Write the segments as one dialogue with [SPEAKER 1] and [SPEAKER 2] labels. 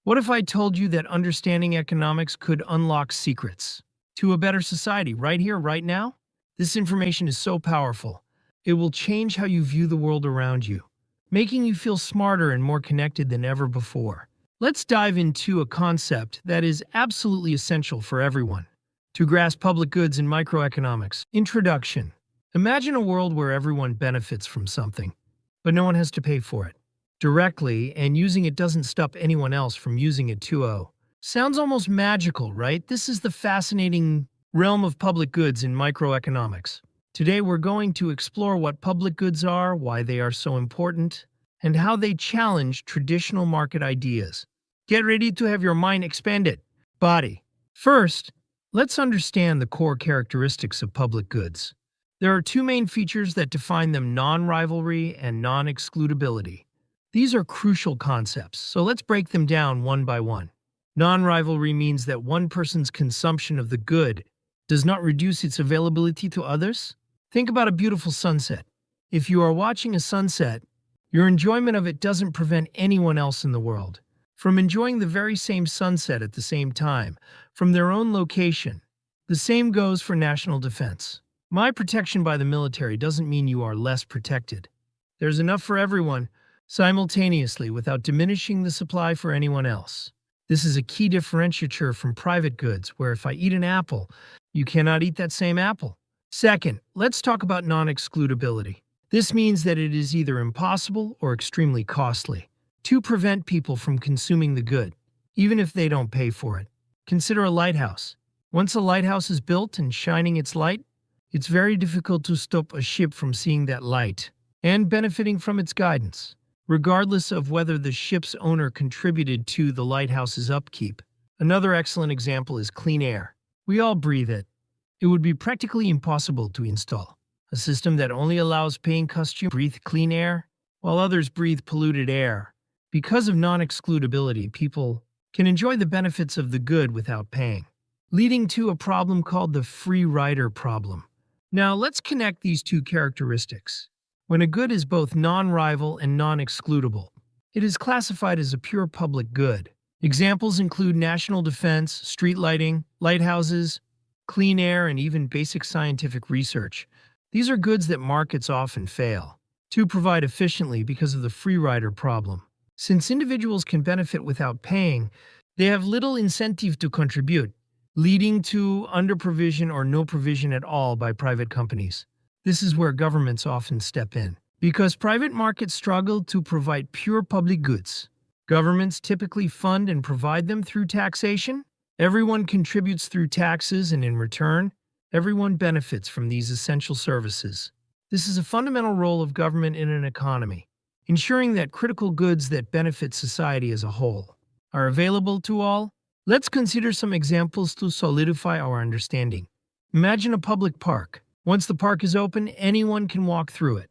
[SPEAKER 1] What if I told you that understanding economics could unlock secrets to a better society right here, right now? This information is so powerful. It will change how you view the world around you, making you feel smarter and more connected than ever before. Let's dive into a concept that is absolutely essential for everyone to grasp public goods in microeconomics. Introduction. Imagine a world where everyone benefits from something, but no one has to pay for it directly, and using it doesn't stop anyone else from using it too. Sounds almost magical, right? This is the fascinating realm of public goods in microeconomics. Today we're going to explore what public goods are, why they are so important, and how they challenge traditional market ideas. Get ready to have your mind expanded. Body. First, let's understand the core characteristics of public goods. There are two main features that define them: non-rivalry and non-excludability. These are crucial concepts, so let's break them down one by one. Non-rivalry means that one person's consumption of the good does not reduce its availability to others. Think about a beautiful sunset. If you are watching a sunset, your enjoyment of it doesn't prevent anyone else in the world from enjoying the very same sunset at the same time, from their own location. The same goes for national defense. My protection by the military doesn't mean you are less protected. There's enough for everyone, simultaneously, without diminishing the supply for anyone else. This is a key differentiator from private goods, where if I eat an apple, you cannot eat that same apple. Second, let's talk about non-excludability. This means that it is either impossible or extremely costly to prevent people from consuming the good, even if they don't pay for it. Consider a lighthouse. Once a lighthouse is built and shining its light, it's very difficult to stop a ship from seeing that light and benefiting from its guidance, regardless of whether the ship's owner contributed to the lighthouse's upkeep. Another excellent example is clean air. We all breathe it. It would be practically impossible to install a system that only allows paying customers to breathe clean air, while others breathe polluted air. Because of non-excludability, people can enjoy the benefits of the good without paying, leading to a problem called the free rider problem. Now, let's connect these two characteristics. When a good is both non-rival and non-excludable, it is classified as a pure public good. Examples include national defense, street lighting, lighthouses, clean air, and even basic scientific research. These are goods that markets often fail to provide efficiently because of the free rider problem. Since individuals can benefit without paying, they have little incentive to contribute, leading to underprovision or no provision at all by private companies. This is where governments often step in. Because private markets struggle to provide pure public goods, governments typically fund and provide them through taxation. Everyone contributes through taxes, and in return, everyone benefits from these essential services. This is a fundamental role of government in an economy, ensuring that critical goods that benefit society as a whole are available to all. Let's consider some examples to solidify our understanding. Imagine a public park. Once the park is open, anyone can walk through it,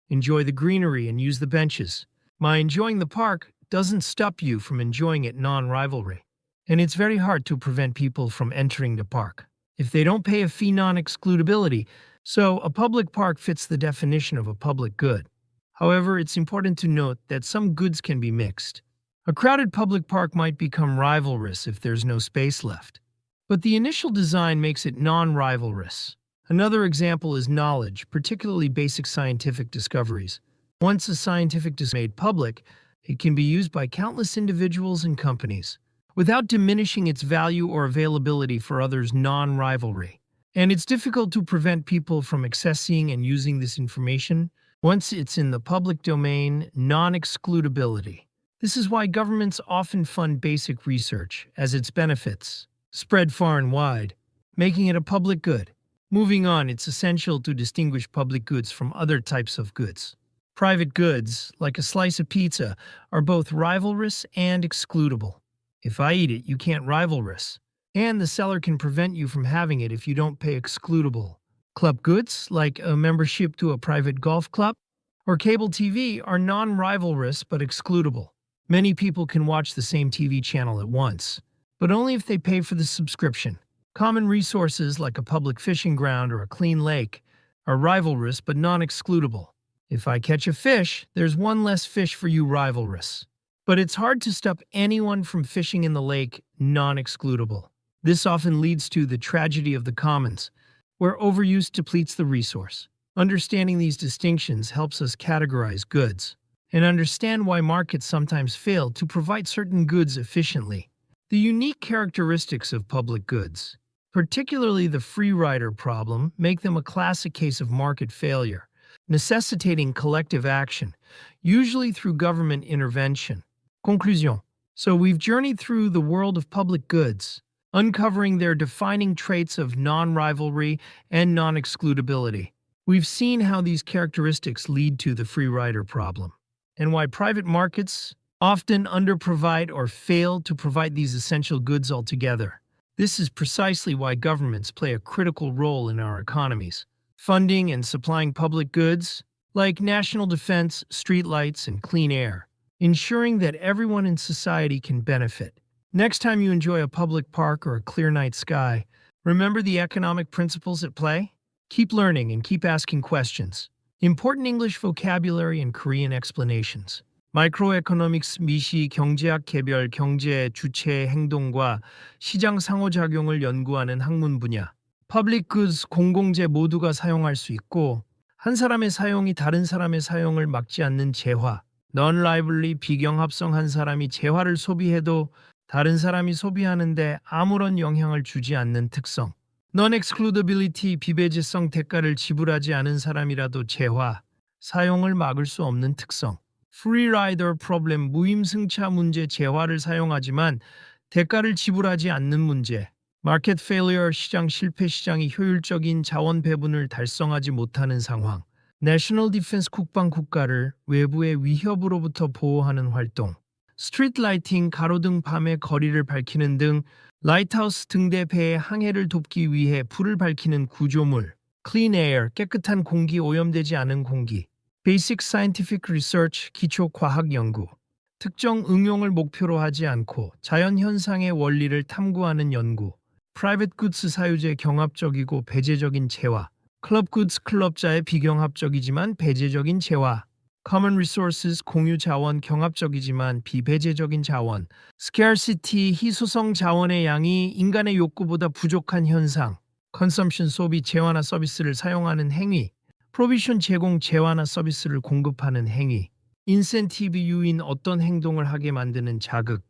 [SPEAKER 1] enjoy the greenery, and use the benches. By enjoying the park doesn't stop you from enjoying it non-rivalry. And it's very hard to prevent people from entering the park if they don't pay a fee. Non-excludability. So a public park fits the definition of a public good. However, it's important to note that some goods can be mixed. A crowded public park might become rivalrous if there's no space left, but the initial design makes it non-rivalrous. Another example is knowledge, particularly basic scientific discoveries. Once a scientific discovery is made public, it can be used by countless individuals and companies without diminishing its value or availability for others. Non-rivalry. And it's difficult to prevent people from accessing and using this information once it's in the public domain. Non-excludability. This is why governments often fund basic research, as its benefits spread far and wide, making it a public good. Moving on, it's essential to distinguish public goods from other types of goods. Private goods, like a slice of pizza, are both rivalrous and excludable. If I eat it, you can't rivalrous, and the seller can prevent you from having it if you don't pay. Excludable. Club goods, like a membership to a private golf club or cable TV, are non-rivalrous but excludable. Many people can watch the same TV channel at once, but only if they pay for the subscription. Common resources like a public fishing ground or a clean lake are rivalrous but non-excludable. If I catch a fish, there's one less fish for you. Rivalrous. But it's hard to stop anyone from fishing in the lake non-excludable. This often leads to the tragedy of the commons, where overuse depletes the resource. Understanding these distinctions helps us categorize goods and understand why markets sometimes fail to provide certain goods efficiently. The unique characteristics of public goods, particularly the free rider problem, make them a classic case of market failure, necessitating collective action, usually through government intervention. Conclusion. So we've journeyed through the world of public goods, uncovering their defining traits of non-rivalry and non-excludability. We've seen how these characteristics lead to the free rider problem, and why private markets often underprovide or fail to provide these essential goods altogether. This is precisely why governments play a critical role in our economies, funding and supplying public goods like national defense, streetlights, and clean air, ensuring that everyone in society can benefit. Next time you enjoy a public park or a clear night sky, remember the economic principles at play? Keep learning and keep asking questions. Important English vocabulary and Korean explanations. 마이크로에코노믹스 미시 경제학 개별 경제의 주체의 행동과 시장 상호작용을 연구하는 학문 분야. Public goods 공공재 모두가 사용할 수 있고 한 사람의 사용이 다른 사람의 사용을 막지 않는 재화. Non-rivalry 비경합성 한 사람이 재화를 소비해도 다른 사람이 소비하는데 아무런 영향을 주지 않는 특성. Non-excludability 비배제성 대가를 지불하지 않은 사람이라도 재화, 사용을 막을 수 없는 특성. Free rider problem 무임승차 문제 재화를 사용하지만 대가를 지불하지 않는 문제. Market failure 시장 실패 시장이 효율적인 자원 배분을 달성하지 못하는 상황. National defense 국방 국가를 외부의 위협으로부터 보호하는 활동. Street lighting 가로등 밤의 거리를 밝히는 등 라이트하우스 등대 배의 항해를 돕기 위해 불을 밝히는 구조물. Clean air 깨끗한 공기 오염되지 않은 공기. Basic scientific research 기초 과학 연구. 특정 응용을 목표로 하지 않고 자연 현상의 원리를 탐구하는 연구. Private goods 사유재 경합적이고 배제적인 재화. Club goods 클럽자의 비경합적이지만 배제적인 재화. Common resources 공유 자원 경합적이지만 비배제적인 자원. Scarcity 희소성 자원의 양이 인간의 욕구보다 부족한 현상. Consumption 소비 재화나 서비스를 사용하는 행위. Provision 제공 재화나 서비스를 공급하는 행위. Incentive 유인 어떤 행동을 하게 만드는 자극.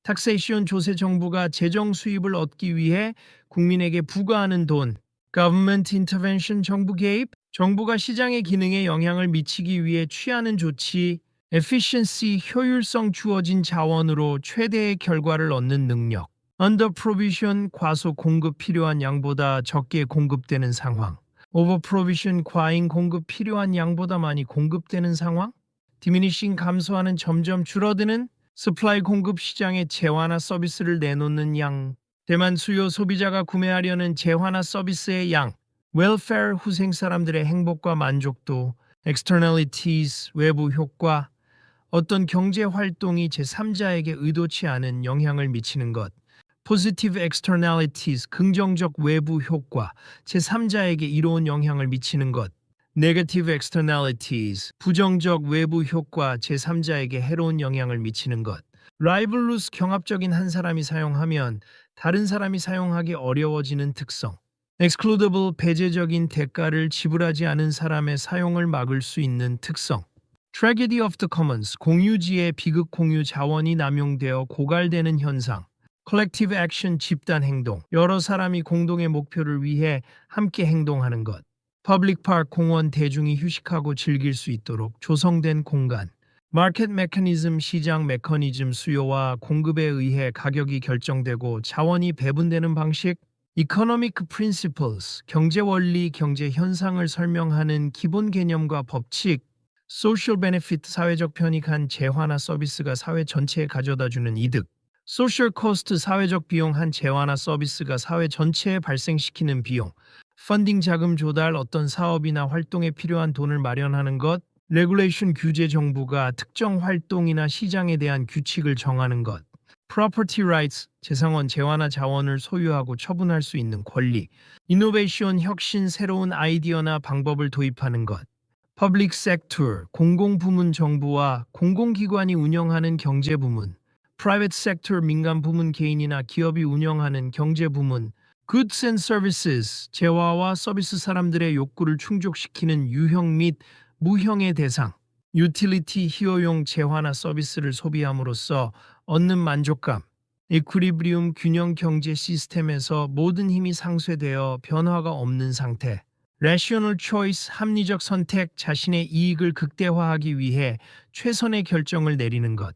[SPEAKER 1] Taxation 조세 정부가 재정 수입을 얻기 위해 국민에게 부과하는 돈. Government intervention 정부 개입. 정부가 시장의 기능에 영향을 미치기 위해 취하는 조치. Efficiency 효율성 주어진 자원으로 최대의 결과를 얻는 능력. Under provision 과소 공급 필요한 양보다 적게 공급되는 상황. Over provision 과잉 공급 필요한 양보다 많이 공급되는 상황. Diminishing 감소하는 점점 줄어드는. Supply 공급 시장에 재화나 서비스를 내놓는 양. 대만 수요 소비자가 구매하려는 재화나 서비스의 양. Welfare 후생 사람들의 행복과 만족도. Externalities 외부 효과. 어떤 경제 활동이 제3자에게 의도치 않은 영향을 미치는 것. Positive externalities 긍정적 외부 효과. 제3자에게 이로운 영향을 미치는 것. Negative externalities 부정적 외부 효과. 제3자에게 해로운 영향을 미치는 것. Rivalrous 경합적인 한 사람이 사용하면 다른 사람이 사용하기 어려워지는 특성. Excludable 배제적인 대가를 지불하지 않은 사람의 사용을 막을 수 있는 특성. Tragedy of the commons 공유지의 비극 공유 자원이 남용되어 고갈되는 현상. Collective action 집단 행동 여러 사람이 공동의 목표를 위해 함께 행동하는 것. Public park 공원 대중이 휴식하고 즐길 수 있도록 조성된 공간. Market mechanism 시장 메커니즘 수요와 공급에 의해 가격이 결정되고 자원이 배분되는 방식. Economic principles 경제 원리 경제 현상을 설명하는 기본 개념과 법칙. Social benefit 사회적 편익한 재화나 서비스가 사회 전체에 가져다주는 이득. Social cost 사회적 비용 한 재화나 서비스가 사회 전체에 발생시키는 비용. Funding 자금 조달 어떤 사업이나 활동에 필요한 돈을 마련하는 것. Regulation 규제 정부가 특정 활동이나 시장에 대한 규칙을 정하는 것. Property rights 재상원 재화나 자원을 소유하고 처분할 수 있는 권리. Innovation 혁신 새로운 아이디어나 방법을 도입하는 것. Public sector, 공공부문 정부와 공공기관이 운영하는 경제부문. Private sector, 민간부문 개인이나 기업이 운영하는 경제부문. Goods and services, 재화와 서비스 사람들의 욕구를 충족시키는 유형 및 무형의 대상. Utility, 희소용 재화나 서비스를 소비함으로써 얻는 만족감. Equilibrium, 균형 경제 시스템에서 모든 힘이 상쇄되어 변화가 없는 상태. Rational choice, 합리적 선택, 자신의 이익을 극대화하기 위해 최선의 결정을 내리는 것.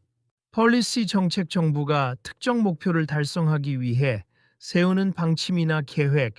[SPEAKER 1] Policy, 정책, 정부가 특정 목표를 달성하기 위해 세우는 방침이나 계획,